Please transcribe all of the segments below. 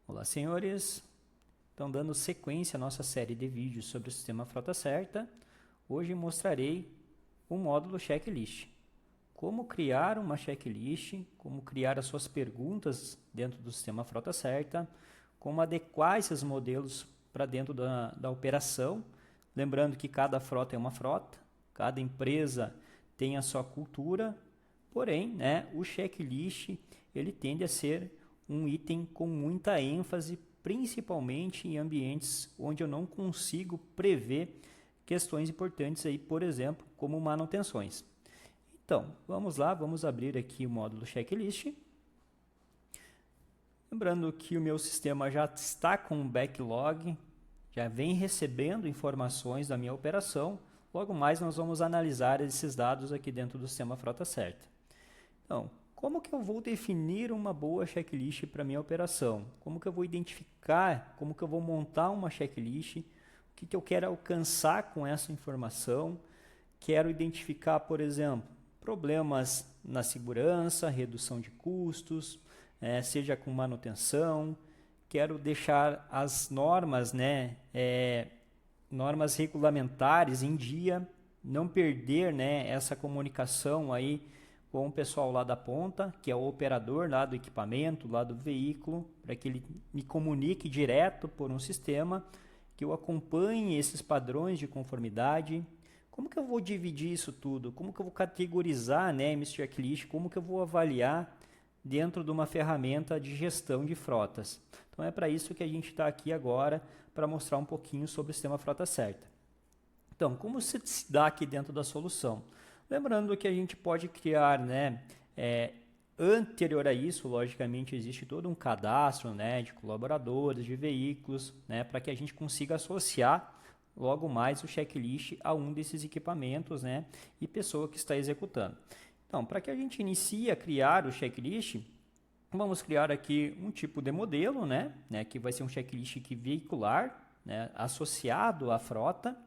Olá, senhores. Então, dando sequência à nossa série de vídeos sobre o sistema Frota Certa, hoje mostrarei o módulo checklist. Como criar uma checklist, como criar as suas perguntas dentro do sistema Frota Certa, como adequar esses modelos para dentro da operação. Lembrando que cada frota é uma frota, cada empresa tem a sua cultura, porém, o checklist ele tende a ser um item com muita ênfase, principalmente em ambientes onde eu não consigo prever questões importantes aí, por exemplo, como manutenções. Então, vamos lá, vamos abrir aqui o módulo checklist. Lembrando que o meu sistema já está com um backlog, já vem recebendo informações da minha operação. Logo mais nós vamos analisar esses dados aqui dentro do sistema Frota Certa. Então, como que eu vou definir uma boa checklist para minha operação? Como que eu vou identificar, como que eu vou montar uma checklist? O que eu quero alcançar com essa informação? Quero identificar, por exemplo, problemas na segurança, redução de custos, seja com manutenção. Quero deixar as normas, normas regulamentares em dia, não perder, essa comunicação aí com o pessoal lá da ponta, que é o operador lá do equipamento, lá do veículo, para que ele me comunique direto por um sistema, que eu acompanhe esses padrões de conformidade. Como que eu vou dividir isso tudo? Como que eu vou categorizar, esse checklist? Como que eu vou avaliar dentro de uma ferramenta de gestão de frotas? Então é para isso que a gente está aqui agora, para mostrar um pouquinho sobre o sistema Frota Certa. Então, como se dá aqui dentro da solução? Lembrando que a gente pode criar, anterior a isso, logicamente, existe todo um cadastro, de colaboradores, de veículos, para que a gente consiga associar logo mais o checklist a um desses equipamentos, e pessoa que está executando. Então, para que a gente inicie a criar o checklist, vamos criar aqui um tipo de modelo, que vai ser um checklist veicular, associado à frota.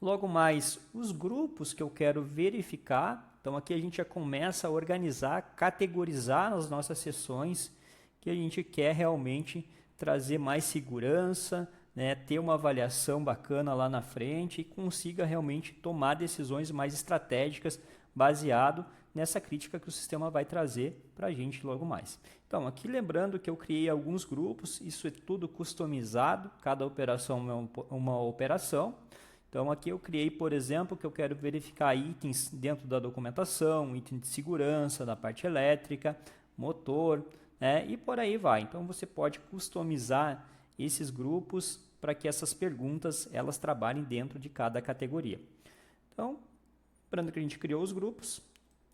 Logo mais, os grupos que eu quero verificar. Então, aqui a gente já começa a organizar, categorizar as nossas sessões que a gente quer realmente trazer mais segurança, ter uma avaliação bacana lá na frente e consiga realmente tomar decisões mais estratégicas baseado nessa crítica que o sistema vai trazer para a gente logo mais. Então, aqui lembrando que eu criei alguns grupos, isso é tudo customizado, cada operação é uma operação. Então, aqui eu criei, por exemplo, que eu quero verificar itens dentro da documentação, item de segurança, da parte elétrica, motor, e por aí vai. Então, você pode customizar esses grupos para que essas perguntas elas trabalhem dentro de cada categoria. Então, lembrando que a gente criou os grupos,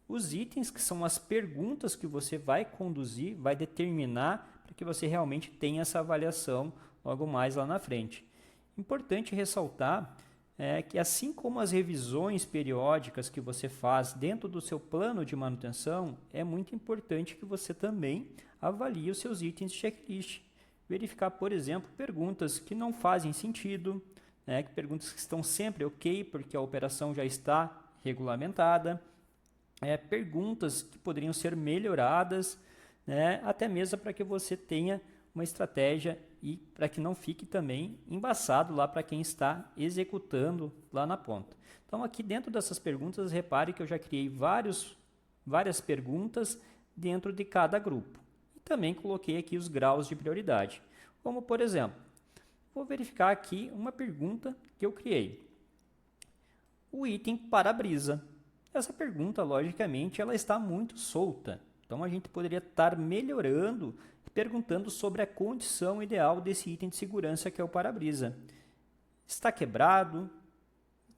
os itens que são as perguntas que você vai conduzir, vai determinar para que você realmente tenha essa avaliação logo mais lá na frente. Importante ressaltar que assim como as revisões periódicas que você faz dentro do seu plano de manutenção, é muito importante que você também avalie os seus itens de checklist. Verificar, por exemplo, perguntas que não fazem sentido, perguntas que estão sempre ok, porque a operação já está regulamentada, perguntas que poderiam ser melhoradas, até mesmo para que você tenha uma estratégia e para que não fique também embaçado lá para quem está executando lá na ponta. Então, aqui dentro dessas perguntas, repare que eu já criei várias perguntas dentro de cada grupo. E também coloquei aqui os graus de prioridade. Como, por exemplo, vou verificar aqui uma pergunta que eu criei. O item para-brisa. Essa pergunta, logicamente, ela está muito solta. Então, a gente poderia estar melhorando, perguntando sobre a condição ideal desse item de segurança que é o para-brisa. Está quebrado?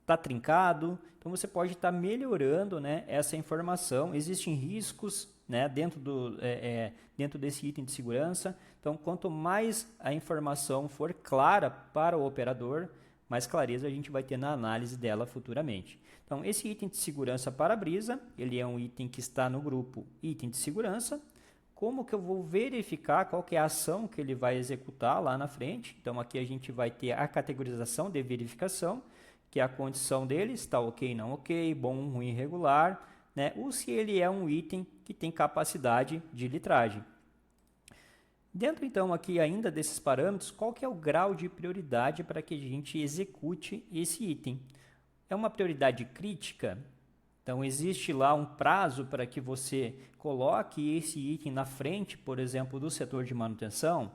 Está trincado? Então, você pode estar melhorando essa informação. Existem riscos dentro desse item de segurança. Então, quanto mais a informação for clara para o operador, mais clareza a gente vai ter na análise dela futuramente. Então, esse item de segurança para-brisa, ele é um item que está no grupo item de segurança. Como que eu vou verificar qual que é a ação que ele vai executar lá na frente? Então, aqui a gente vai ter a categorização de verificação, que é a condição dele, está ok, não ok, bom, ruim, regular, ou se ele é um item que tem capacidade de litragem. Dentro, então, aqui ainda desses parâmetros, qual que é o grau de prioridade para que a gente execute esse item? É uma prioridade crítica? Então, existe lá um prazo para que você coloque esse item na frente, por exemplo, do setor de manutenção?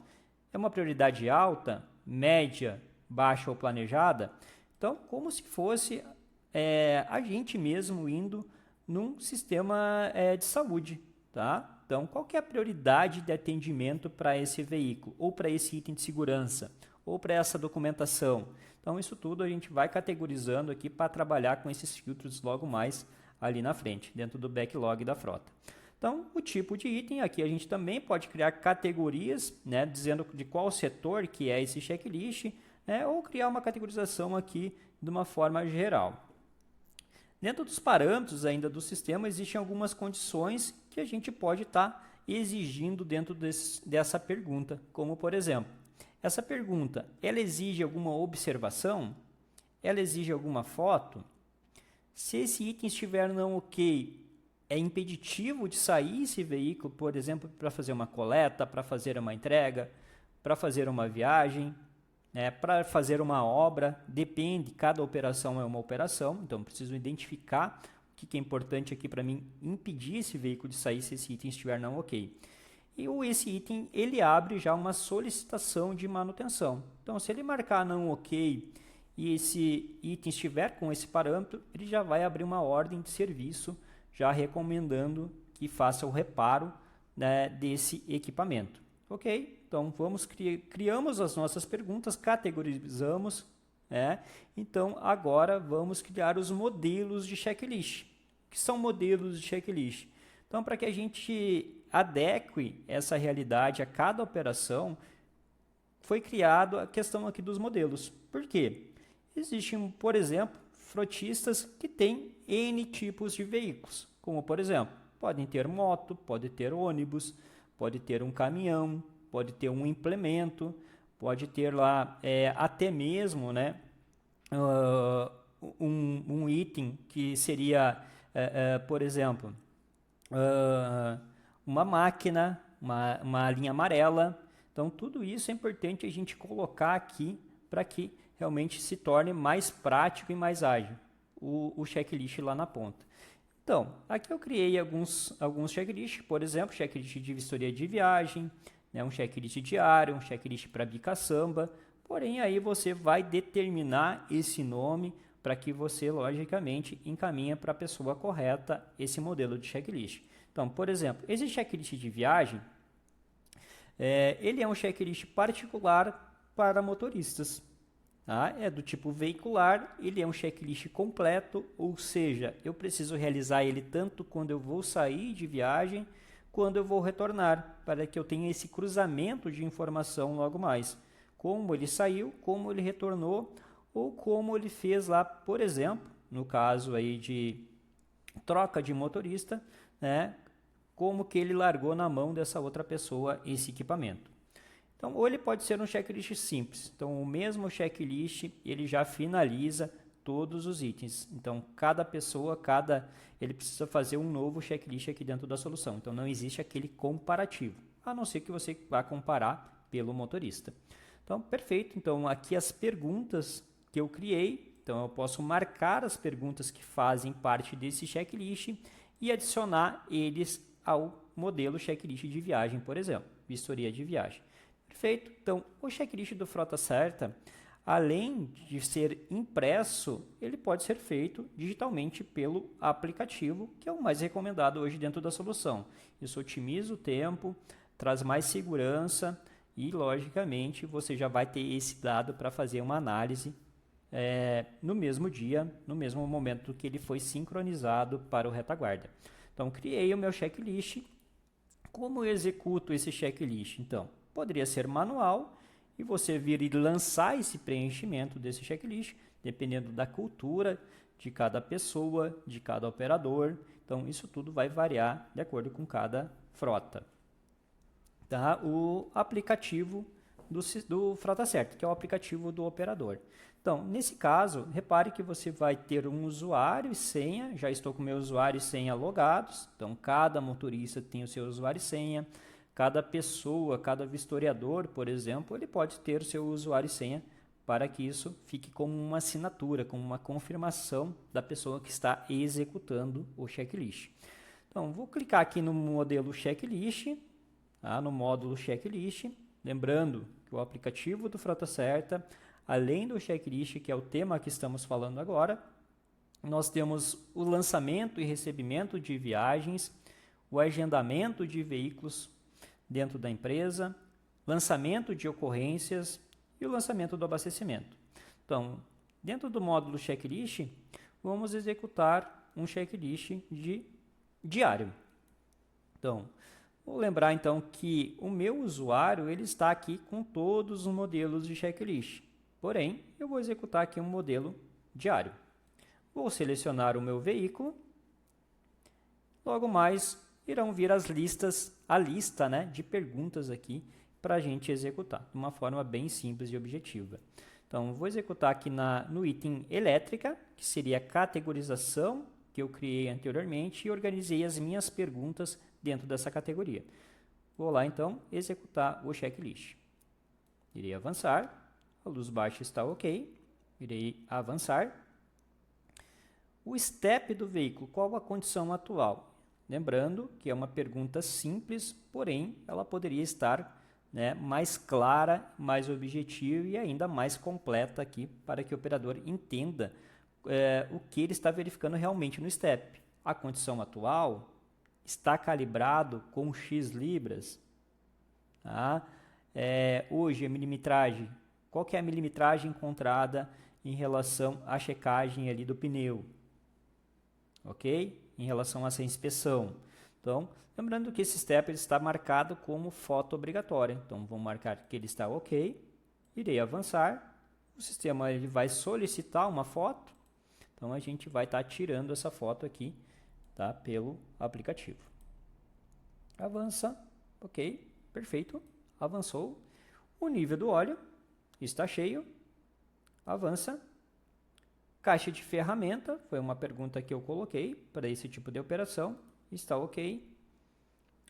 É uma prioridade alta, média, baixa ou planejada? Então, como se fosse a gente mesmo indo num sistema de saúde, tá? Então, qual que é a prioridade de atendimento para esse veículo, ou para esse item de segurança, ou para essa documentação? Então, isso tudo a gente vai categorizando aqui para trabalhar com esses filtros logo mais ali na frente, dentro do backlog da frota. Então, o tipo de item, aqui a gente também pode criar categorias, né, dizendo de qual setor que é esse checklist, né, ou criar uma categorização aqui de uma forma geral. Dentro dos parâmetros ainda do sistema, existem algumas condições que a gente pode estar exigindo dentro dessa pergunta, como por exemplo, essa pergunta, ela exige alguma observação? Ela exige alguma foto? Se esse item estiver não ok, é impeditivo de sair esse veículo, por exemplo, para fazer uma coleta, para fazer uma entrega, para fazer uma viagem, para fazer uma obra, depende, cada operação é uma operação, então preciso identificar o que é importante aqui para mim impedir esse veículo de sair se esse item estiver não ok. E esse item, ele abre já uma solicitação de manutenção. Então, se ele marcar não ok e esse item estiver com esse parâmetro, ele já vai abrir uma ordem de serviço, já recomendando que faça o reparo, né, desse equipamento. Ok? Então, criamos as nossas perguntas, categorizamos, então agora vamos criar os modelos de checklist. O que são modelos de checklist? Então, para que a gente adeque essa realidade a cada operação, foi criado a questão aqui dos modelos. Por quê? Existem, por exemplo, frotistas que têm N tipos de veículos, como por exemplo, podem ter moto, pode ter ônibus, pode ter um caminhão, pode ter um implemento, pode ter lá até mesmo, né, um item que seria, por exemplo, uma máquina, uma linha amarela. Então, tudo isso é importante a gente colocar aqui para que realmente se torne mais prático e mais ágil o checklist lá na ponta. Então, aqui eu criei alguns checklists, por exemplo, checklist de vistoria de viagem, né, um checklist diário, um checklist para bicaçamba, porém aí você vai determinar esse nome para que você, logicamente, encaminhe para a pessoa correta esse modelo de checklist. Então, por exemplo, esse checklist de viagem, ele é um checklist particular para motoristas. Tá? É do tipo veicular, ele é um checklist completo, ou seja, eu preciso realizar ele tanto quando eu vou sair de viagem, quando eu vou retornar, para que eu tenha esse cruzamento de informação logo mais. Como ele saiu, como ele retornou, ou como ele fez lá, por exemplo, no caso aí de troca de motorista, né, como que ele largou na mão dessa outra pessoa esse equipamento. Então, ou ele pode ser um checklist simples. Então, o mesmo checklist, ele já finaliza todos os itens. Então, cada pessoa, ele precisa fazer um novo checklist aqui dentro da solução. Então, não existe aquele comparativo, a não ser que você vá comparar pelo motorista. Então, perfeito. Então, aqui as perguntas que eu criei. Então, eu posso marcar as perguntas que fazem parte desse checklist e adicionar eles ao modelo checklist de viagem, por exemplo, vistoria de viagem. Perfeito. Então, o checklist do Frota Certa, além de ser impresso, ele pode ser feito digitalmente pelo aplicativo, que é o mais recomendado hoje dentro da solução. Isso otimiza o tempo, traz mais segurança e, logicamente, você já vai ter esse dado para fazer uma análise no mesmo dia, no mesmo momento que ele foi sincronizado para o retaguarda. Então, criei o meu checklist. Como eu executo esse checklist? Então, poderia ser manual e você vir e lançar esse preenchimento desse checklist, dependendo da cultura de cada pessoa, de cada operador. Então, isso tudo vai variar de acordo com cada frota. Tá? O aplicativo do Frota Certa, que é o aplicativo do operador. Então, nesse caso, repare que você vai ter um usuário e senha. Já estou com meu usuário e senha logados. Então, cada motorista tem o seu usuário e senha. cada pessoa, cada vistoriador, por exemplo, ele pode ter seu usuário e senha para que isso fique como uma assinatura, como uma confirmação da pessoa que está executando o checklist. Então, vou clicar aqui no modelo checklist, tá? No módulo checklist, lembrando que o aplicativo do Frota Certa, além do checklist, que é o tema que estamos falando agora, nós temos o lançamento e recebimento de viagens, o agendamento de veículos dentro da empresa, lançamento de ocorrências e o lançamento do abastecimento. Então, dentro do módulo checklist, vamos executar um checklist diário. Então, vou lembrar então que o meu usuário ele está aqui com todos os modelos de checklist. Porém, eu vou executar aqui um modelo diário. Vou selecionar o meu veículo. Logo mais, irão vir a lista, né, de perguntas aqui para a gente executar, de uma forma bem simples e objetiva. Então, vou executar aqui no item elétrica, que seria a categorização que eu criei anteriormente e organizei as minhas perguntas dentro dessa categoria. Vou lá, então, executar o checklist. Irei avançar, a luz baixa está ok, irei avançar. O step do veículo, qual a condição atual? Lembrando que é uma pergunta simples, porém ela poderia estar, né, mais clara, mais objetiva e ainda mais completa aqui para que o operador entenda o que ele está verificando realmente no step. A condição atual está calibrado com X libras. Tá? Hoje a milimetragem, qual que é a milimetragem encontrada em relação à checagem ali do pneu? Ok? Em relação a essa inspeção. Então, lembrando que esse step ele está marcado como foto obrigatória. Então, vou marcar que ele está ok. Irei avançar. O sistema ele vai solicitar uma foto. Então, a gente vai estar tirando essa foto aqui, tá? Pelo aplicativo. Avança. Ok. Perfeito. Avançou. O nível do óleo está cheio. Avança. Caixa de ferramenta, foi uma pergunta que eu coloquei para esse tipo de operação, está ok,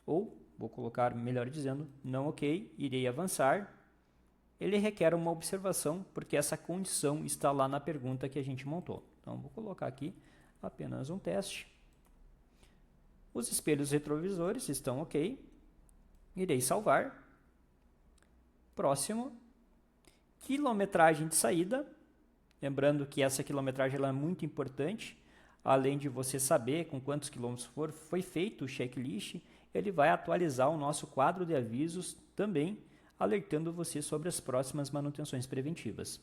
ou vou colocar, melhor dizendo, não ok, irei avançar. Ele requer uma observação, porque essa condição está lá na pergunta que a gente montou. Então, vou colocar aqui apenas um teste. Os espelhos retrovisores estão ok, irei salvar. Próximo, quilometragem de saída. Lembrando que essa quilometragem ela é muito importante, além de você saber com quantos quilômetros foi feito o checklist, ele vai atualizar o nosso quadro de avisos também, alertando você sobre as próximas manutenções preventivas.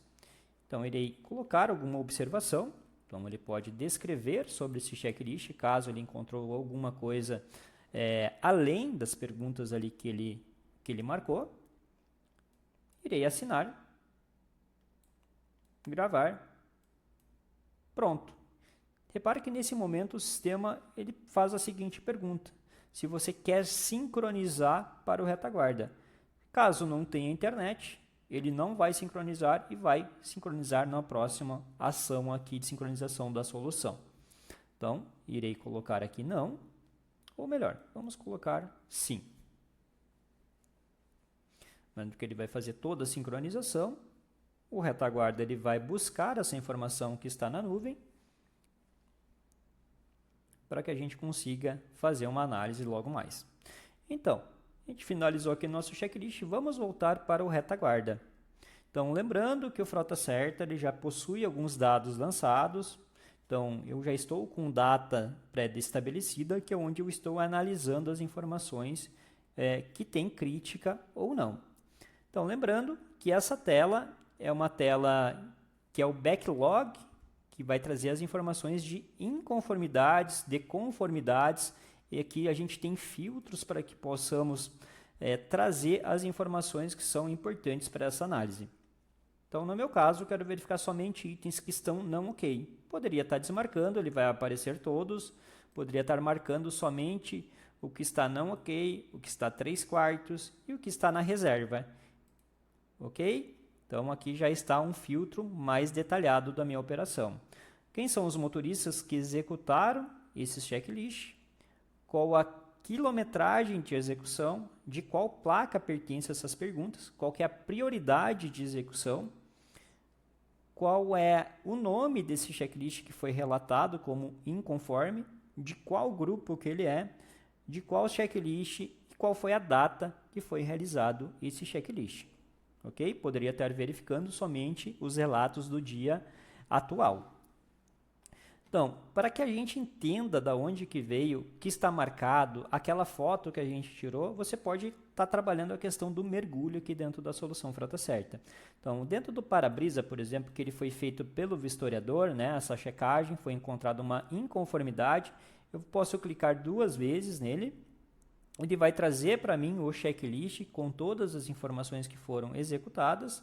Então, irei colocar alguma observação, então ele pode descrever sobre esse checklist, caso ele encontrou alguma coisa além das perguntas ali que ele marcou. Irei assinar. Gravar, pronto. Repare que nesse momento o sistema ele faz a seguinte pergunta: se você quer sincronizar para o retaguarda. Caso não tenha internet, ele não vai sincronizar e vai sincronizar na próxima ação aqui de sincronização da solução. Então, irei colocar aqui não, ou melhor, vamos colocar sim. Lembrando que ele vai fazer toda a sincronização. O retaguarda ele vai buscar essa informação que está na nuvem para que a gente consiga fazer uma análise logo mais. Então, a gente finalizou aqui nosso checklist, vamos voltar para o retaguarda. Então, lembrando que o Frota Certa ele já possui alguns dados lançados. Então, eu já estou com data pré-estabelecida, que é onde eu estou analisando as informações que tem crítica ou não. Então, lembrando que essa tela é uma tela que é o backlog, que vai trazer as informações de inconformidades, de conformidades, e aqui a gente tem filtros para que possamos trazer as informações que são importantes para essa análise. Então, no meu caso, eu quero verificar somente itens que estão não ok. Poderia estar desmarcando, ele vai aparecer todos, poderia estar marcando somente o que está não ok, o que está 3/4 e o que está na reserva. Ok? Então, aqui já está um filtro mais detalhado da minha operação. Quem são os motoristas que executaram esse checklist? Qual a quilometragem de execução, de qual placa pertence essas perguntas, qual que é a prioridade de execução, qual é o nome desse checklist que foi relatado como inconforme, de qual grupo que ele é, de qual checklist e qual foi a data que foi realizado esse checklist. Ok? Poderia estar verificando somente os relatos do dia atual. Então, para que a gente entenda da onde que veio, que está marcado, aquela foto que a gente tirou, você pode estar trabalhando a questão do mergulho aqui dentro da solução Frota Certa. Então, dentro do para-brisa, por exemplo, que ele foi feito pelo vistoriador, né, essa checagem, foi encontrada uma inconformidade, eu posso clicar 2 vezes nele, ele vai trazer para mim o checklist com todas as informações que foram executadas,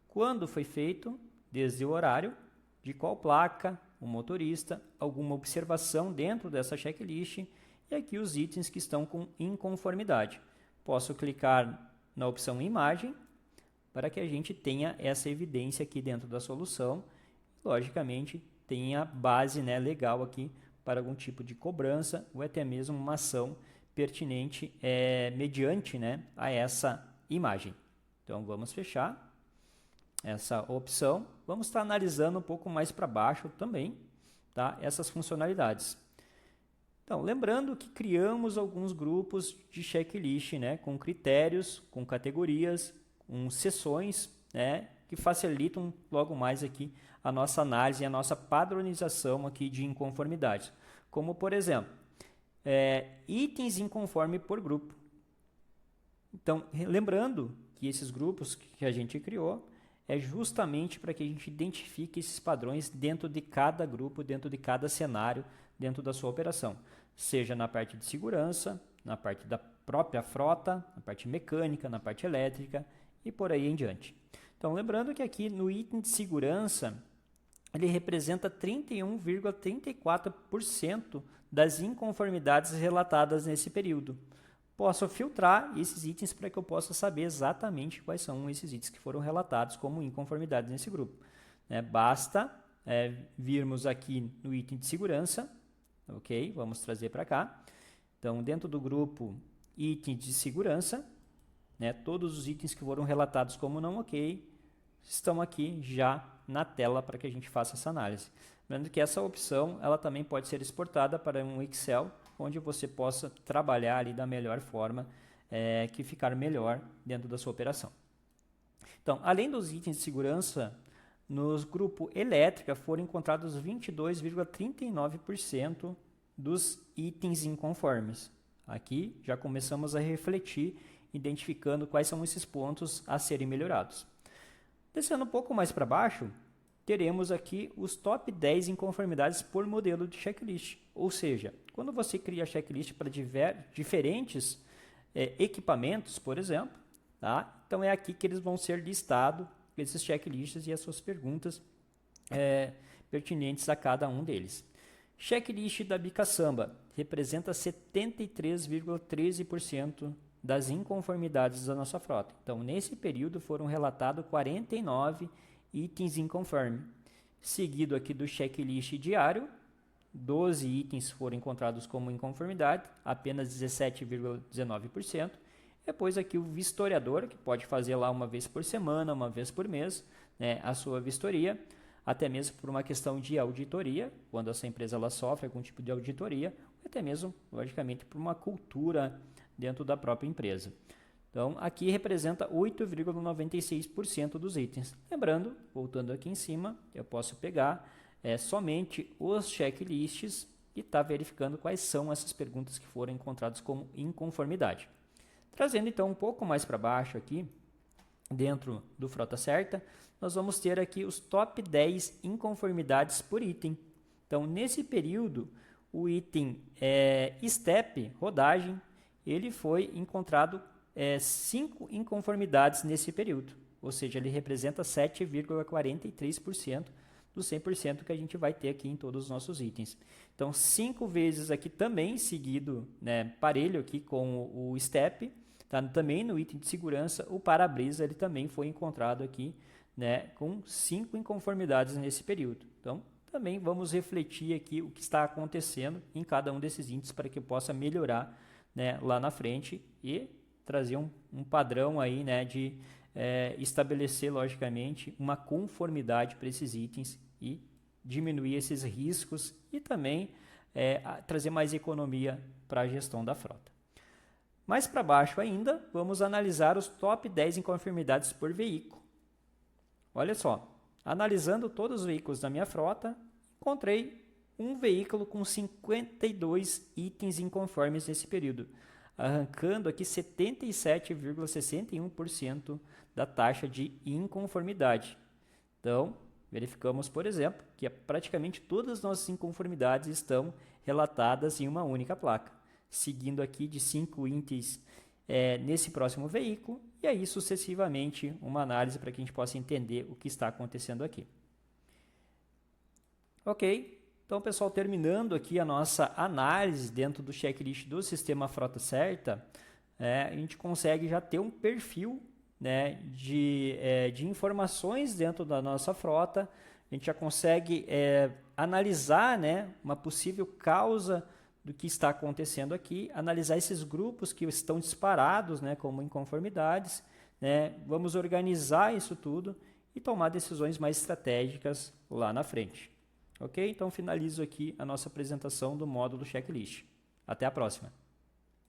quando foi feito, desde o horário, de qual placa, o motorista, alguma observação dentro dessa checklist e aqui os itens que estão com inconformidade. Posso clicar na opção imagem para que a gente tenha essa evidência aqui dentro da solução. Logicamente, tenha base, né, legal aqui para algum tipo de cobrança ou até mesmo uma ação pertinente mediante, né, a essa imagem. Então, vamos fechar essa opção. Vamos estar analisando um pouco mais para baixo também, tá, essas funcionalidades. Então, lembrando que criamos alguns grupos de checklist, né, com critérios, com categorias, com seções, né, que facilitam logo mais aqui a nossa análise e a nossa padronização aqui de inconformidades. Como, por exemplo, itens inconforme por grupo. Então, lembrando que esses grupos que a gente criou é justamente para que a gente identifique esses padrões dentro de cada grupo, dentro de cada cenário, dentro da sua operação. Seja na parte de segurança, na parte da própria frota, na parte mecânica, na parte elétrica e por aí em diante. Então, lembrando que aqui no item de segurança, ele representa 31,34% das inconformidades relatadas nesse período. Posso filtrar esses itens para que eu possa saber exatamente quais são esses itens que foram relatados como inconformidades nesse grupo. Basta virmos aqui no item de segurança, ok? Vamos trazer para cá. Então, dentro do grupo item de segurança, todos os itens que foram relatados como não ok estão aqui já na tela para que a gente faça essa análise. Lembrando que essa opção ela também pode ser exportada para um Excel, onde você possa trabalhar ali da melhor forma, que ficar melhor dentro da sua operação. Então, além dos itens de segurança, no grupo elétrica foram encontrados 22,39% dos itens inconformes. Aqui já começamos a refletir, identificando quais são esses pontos a serem melhorados. Descendo um pouco mais para baixo, teremos aqui os top 10 inconformidades por modelo de checklist. Ou seja, quando você cria checklist para diferentes equipamentos, por exemplo, tá? Então é aqui que eles vão ser listados, esses checklists e as suas perguntas pertinentes a cada um deles. Checklist da Bicaçamba representa 73,13% das inconformidades da nossa frota. Então, nesse período foram relatados 49 itens inconformes. Seguido aqui do checklist diário, 12 itens foram encontrados como inconformidade, apenas 17,19%. Depois aqui o vistoriador, que pode fazer lá uma vez por semana, uma vez por mês, a sua vistoria, até mesmo por uma questão de auditoria, quando essa empresa ela sofre algum tipo de auditoria, ou até mesmo, logicamente, por uma cultura dentro da própria empresa. Então, aqui representa 8,96% dos itens. Lembrando, voltando aqui em cima, eu posso pegar somente os checklists e estar verificando quais são essas perguntas que foram encontradas como inconformidade. Trazendo então um pouco mais para baixo aqui, dentro do Frota Certa, nós vamos ter aqui os top 10 inconformidades por item. Então, nesse período, o item STEP, rodagem, ele foi encontrado 5 inconformidades nesse período, ou seja, ele representa 7,43% do 100% que a gente vai ter aqui em todos os nossos itens. Então, 5 vezes aqui também seguido, parelho aqui com o STEP, tá? Também no item de segurança, o para-brisa ele também foi encontrado aqui, com 5 inconformidades nesse período. Então, também vamos refletir aqui o que está acontecendo em cada um desses índices para que possa melhorar né, lá na frente e trazer um padrão aí, né, de estabelecer, logicamente, uma conformidade para esses itens e diminuir esses riscos e também trazer mais economia para a gestão da frota. Mais para baixo ainda, vamos analisar os top 10 inconformidades por veículo. Olha só, analisando todos os veículos da minha frota, encontrei um veículo com 52 itens inconformes nesse período, arrancando aqui 77,61% da taxa de inconformidade. Então, verificamos, por exemplo, que praticamente todas as nossas inconformidades estão relatadas em uma única placa, seguindo aqui de 5 itens nesse próximo veículo, e aí sucessivamente uma análise para que a gente possa entender o que está acontecendo aqui. Ok, então pessoal, terminando aqui a nossa análise dentro do checklist do sistema Frota Certa, a gente consegue já ter um perfil, né, de informações dentro da nossa frota. A gente já consegue analisar, né, uma possível causa do que está acontecendo aqui, analisar esses grupos que estão disparados, né, como inconformidades, né, vamos organizar isso tudo e tomar decisões mais estratégicas lá na frente. Ok? Então finalizo aqui a nossa apresentação do módulo checklist. Até a próxima!